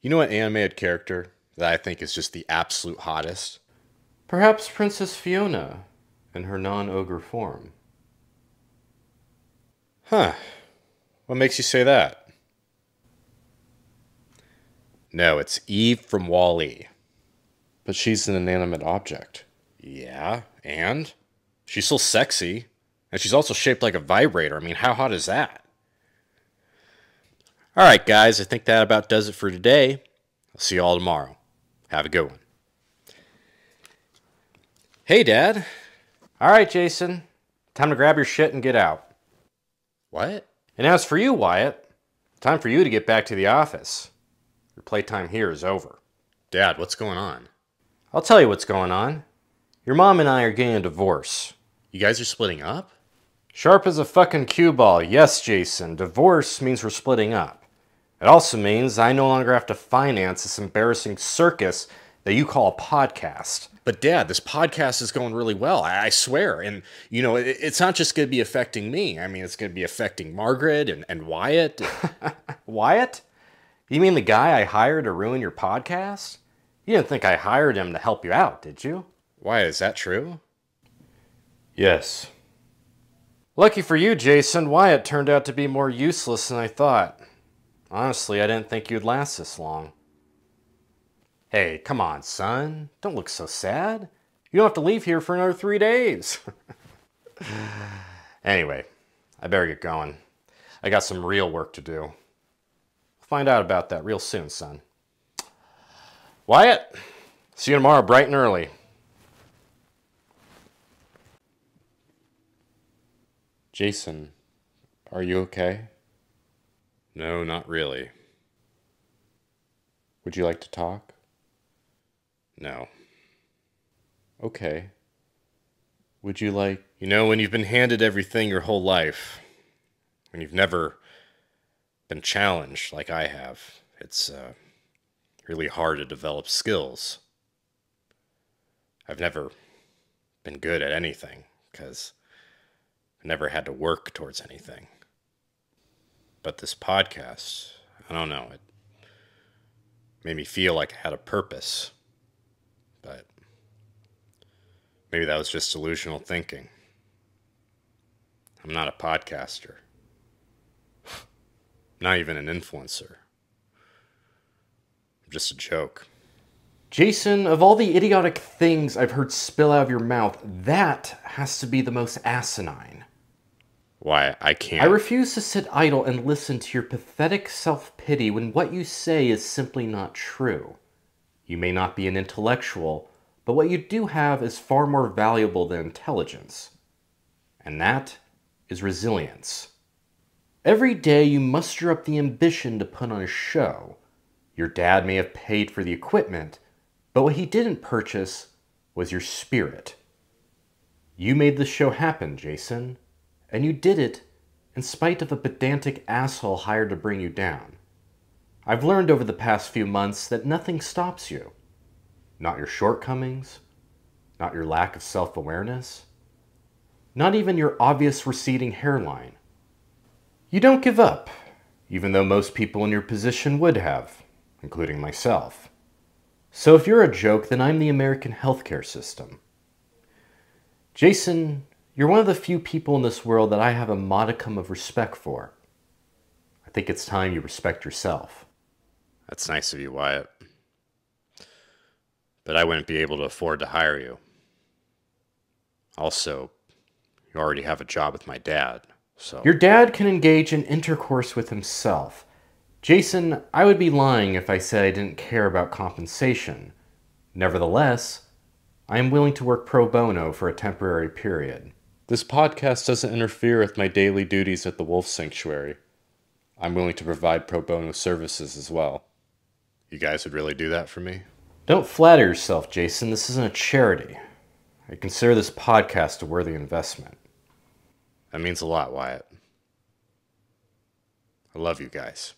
You know what animated character that I think is just the absolute hottest? Perhaps Princess Fiona in her non-ogre form. Huh. What makes you say that? No, it's Eve from Wall-E. But she's an inanimate object. Yeah, and? She's still sexy. And she's also shaped like a vibrator. I mean, how hot is that? Alright, guys, I think that about does it for today. I'll see you all tomorrow. Have a good one. Hey, Dad. All right, Jason. Time to grab your shit and get out. What? And as for you, Wyatt, time for you to get back to the office. Your playtime here is over. Dad, what's going on? I'll tell you what's going on. Your mom and I are getting a divorce. You guys are splitting up? Sharp as a fucking cue ball. Yes, Jason. Divorce means we're splitting up. It also means I no longer have to finance this embarrassing circus that you call a podcast. But Dad, this podcast is going really well, I swear. And, you know, it's not just going to be affecting me. I mean, it's going to be affecting Margaret and Wyatt. Wyatt? You mean the guy I hired to ruin your podcast? You didn't think I hired him to help you out, did you? Why, is that true? Yes. Lucky for you, Jason, Wyatt turned out to be more useless than I thought. Honestly, I didn't think you'd last this long. Hey, come on, son. Don't look so sad. You don't have to leave here for another 3 days. Anyway, I better get going. I got some real work to do. I'll find out about that real soon, son. Wyatt, see you tomorrow bright and early. Jason, are you okay? No, not really. Would you like to talk? No. Okay. Would you like... You know, when you've been handed everything your whole life, when you've never been challenged like I have, it's really hard to develop skills. I've never been good at anything because I never had to work towards anything. But this podcast, I don't know, it made me feel like I had a purpose. But maybe that was just delusional thinking. I'm not a podcaster. Not even an influencer. I'm just a joke. Jason, of all the idiotic things I've heard spill out of your mouth, that has to be the most asinine. Why, I can't. I refuse to sit idle and listen to your pathetic self-pity when what you say is simply not true. You may not be an intellectual, but what you do have is far more valuable than intelligence. And that is resilience. Every day you muster up the ambition to put on a show. Your dad may have paid for the equipment, but what he didn't purchase was your spirit. You made the show happen, Jason, and you did it in spite of a pedantic asshole hired to bring you down. I've learned over the past few months that nothing stops you. Not your shortcomings, not your lack of self-awareness, not even your obvious receding hairline. You don't give up, even though most people in your position would have, including myself. So if you're a joke, then I'm the American healthcare system. Jason, you're one of the few people in this world that I have a modicum of respect for. I think it's time you respect yourself. That's nice of you, Wyatt. But I wouldn't be able to afford to hire you. Also, you already have a job with my dad, so... Your dad can engage in intercourse with himself. Jason, I would be lying if I said I didn't care about compensation. Nevertheless, I am willing to work pro bono for a temporary period. This podcast doesn't interfere with my daily duties at the Wolf Sanctuary. I'm willing to provide pro bono services as well. You guys would really do that for me? Don't flatter yourself, Jason. This isn't a charity. I consider this podcast a worthy investment. That means a lot, Wyatt. I love you guys.